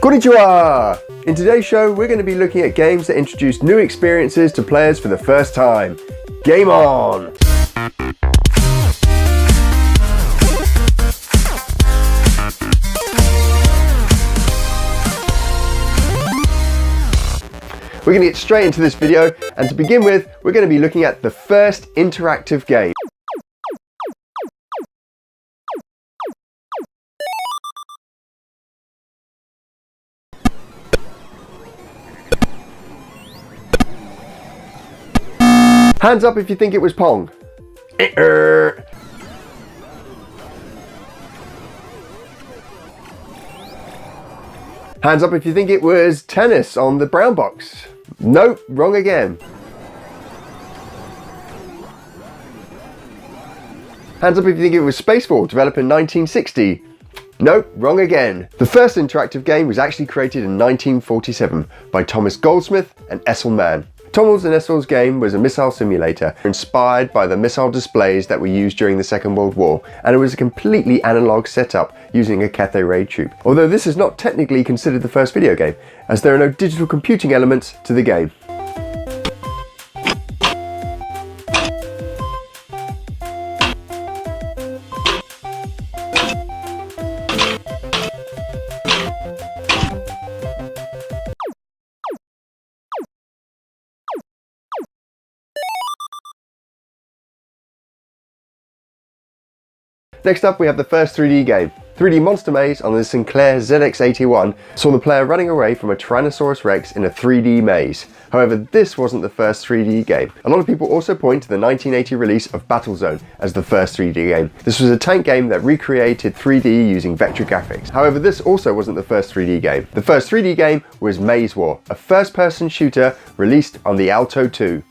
Konnichiwa! In today's show, we're going to be looking at games that introduce new experiences to players for the first time. Game on! We're going to get straight into this video, and to begin with, we're going to be looking at the first interactive game. Hands up if you think it was Pong. Hands up if you think it was tennis on the brown box. Nope, wrong again. Hands up if you think it was Spaceball, developed in 1960. Nope, wrong again. The first interactive game was actually created in 1947 by Thomas Goldsmith and Ethel Mann. Thomas and Ethel's game was a missile simulator inspired by the missile displays that were used during the Second World War, and it was a completely analog setup using a cathode ray tube. Although this is not technically considered the first video game, as there are no digital computing elements to the game. Next up, we have the first 3D game. 3D Monster Maze on the Sinclair ZX81 saw the player running away from a Tyrannosaurus Rex in a 3D maze. However, this wasn't the first 3D game. A lot of people also point to the 1980 release of Battlezone as the first 3D game. This was a tank game that recreated 3D using vector graphics. However, this also wasn't the first 3D game. The first 3D game was Maze War, a first-person shooter released on the Alto II.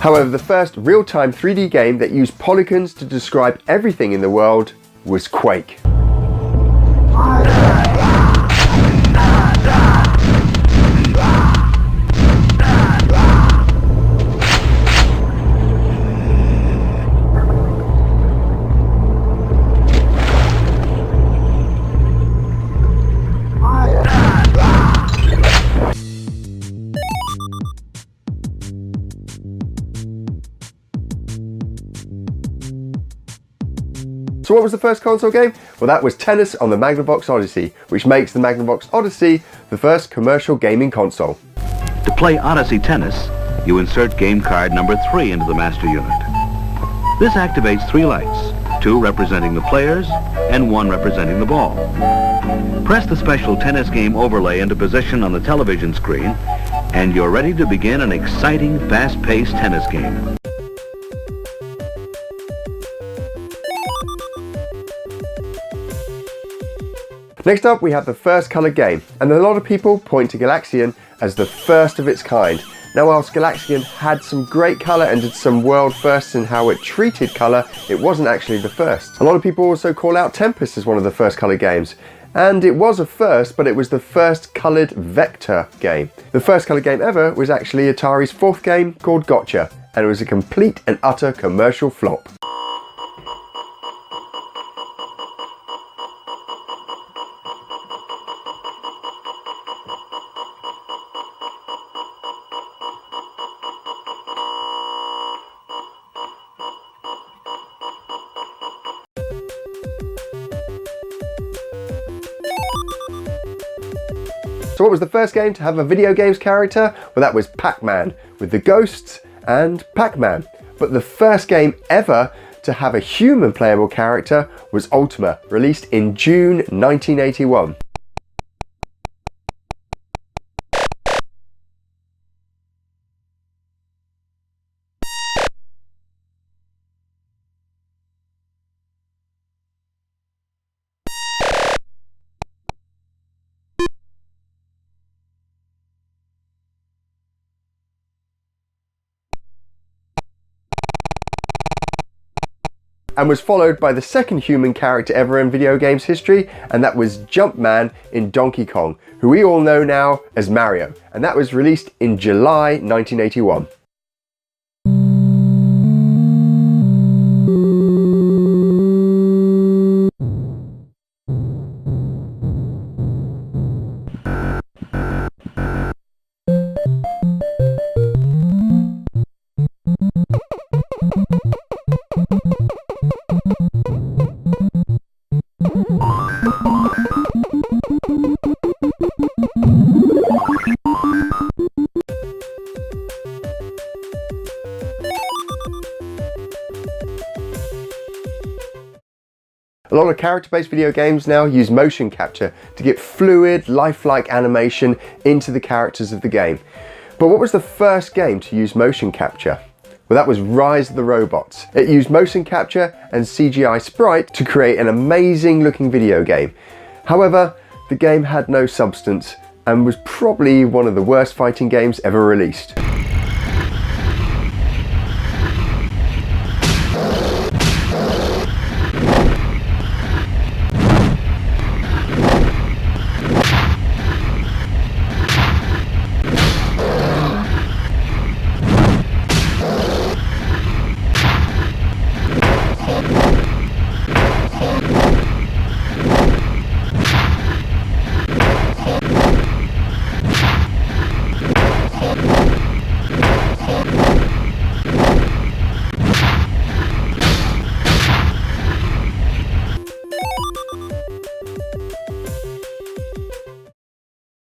However, the first real-time 3D game that used polygons to describe everything in the world was Quake. So what was the first console game? Well, that was tennis on the Magnavox Odyssey, which makes the Magnavox Odyssey the first commercial gaming console. To play Odyssey Tennis, you insert game card number 3 into the master unit. This activates 3 lights, 2 representing the players and 1 representing the ball. Press the special tennis game overlay into position on the television screen, and you're ready to begin an exciting, fast-paced tennis game. Next up, we have the first colour game, and a lot of people point to Galaxian as the first of its kind. Now, whilst Galaxian had some great colour and did some world firsts in how it treated colour, it wasn't actually the first. A lot of people also call out Tempest as one of the first colour games. And it was a first, but it was the first coloured vector game. The first colour game ever was actually Atari's 4th game called Gotcha, and it was a complete and utter commercial flop. So what was the first game to have a video games character? Well, that was Pac-Man, with the Ghosts and Pac-Man. But the first game ever to have a human playable character was Ultima, released in June 1981. and was followed by the second human character ever in video games history, and that was Jumpman in Donkey Kong, who we all know now as Mario, and that was released in July 1981. A lot of character-based video games now use motion capture to get fluid, lifelike animation into the characters of the game. But what was the first game to use motion capture? Well, that was Rise of the Robots. It used motion capture and CGI sprite to create an amazing looking video game. However, the game had no substance and was probably one of the worst fighting games ever released.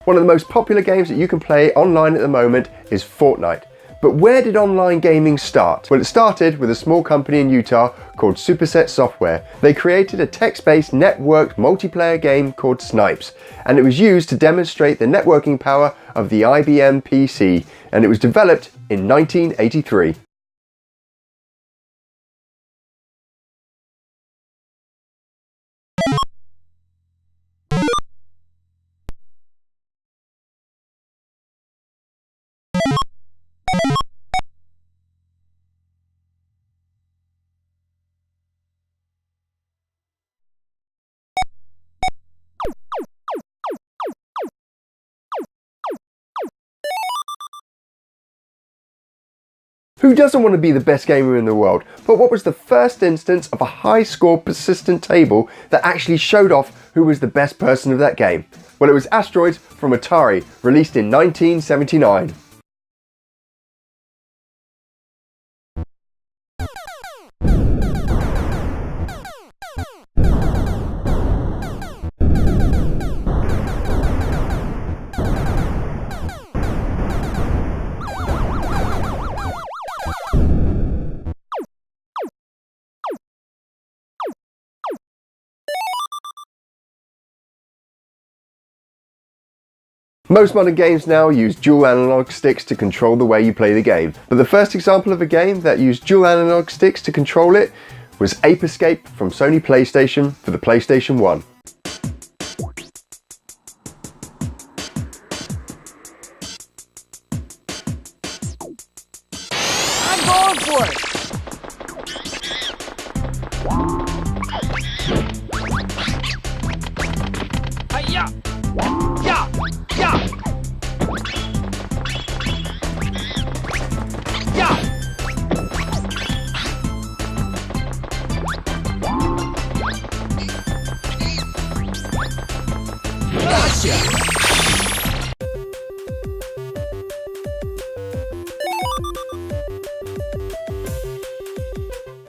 One of the most popular games that you can play online at the moment is Fortnite. But where did online gaming start? Well, it started with a small company in Utah called Superset Software. They created a text-based networked multiplayer game called Snipes, and it was used to demonstrate the networking power of the IBM PC, and it was developed in 1983. Who doesn't want to be the best gamer in the world? But what was the first instance of a high-score persistent table that actually showed off who was the best person of that game? Well, it was Asteroids from Atari, released in 1979. Most modern games now use dual analog sticks to control the way you play the game, but the first example of a game that used dual analog sticks to control it was Ape Escape from Sony PlayStation for the PlayStation 1. I'm going for it! Hi-ya! Yeah! Yeah! Yeah! Gotcha!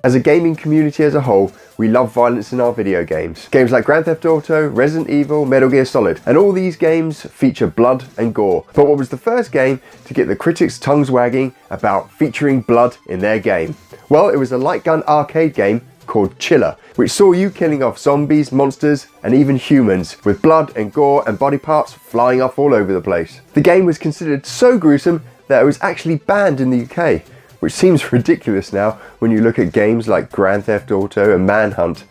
As a gaming community as a whole, we love violence in our video games. Games like Grand Theft Auto, Resident Evil, Metal Gear Solid, and all these games feature blood and gore. But what was the first game to get the critics' tongues wagging about featuring blood in their game? Well, it was a light gun arcade game called Chiller, which saw you killing off zombies, monsters, and even humans, with blood and gore and body parts flying off all over the place. The game was considered so gruesome that it was actually banned in the UK, which seems ridiculous now when you look at games like Grand Theft Auto and Manhunt.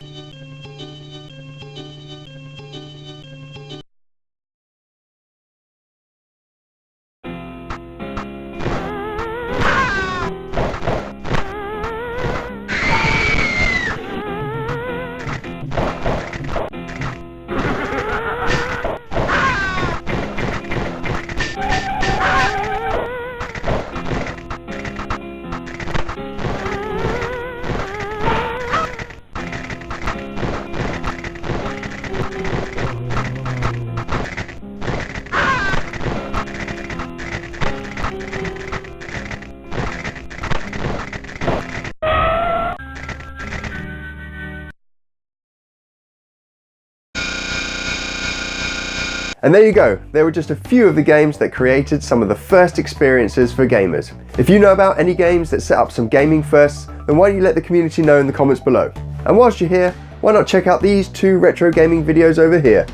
And there you go, there were just a few of the games that created some of the first experiences for gamers. If you know about any games that set up some gaming firsts, then why don't you let the community know in the comments below. And whilst you're here, why not check out these 2 retro gaming videos over here.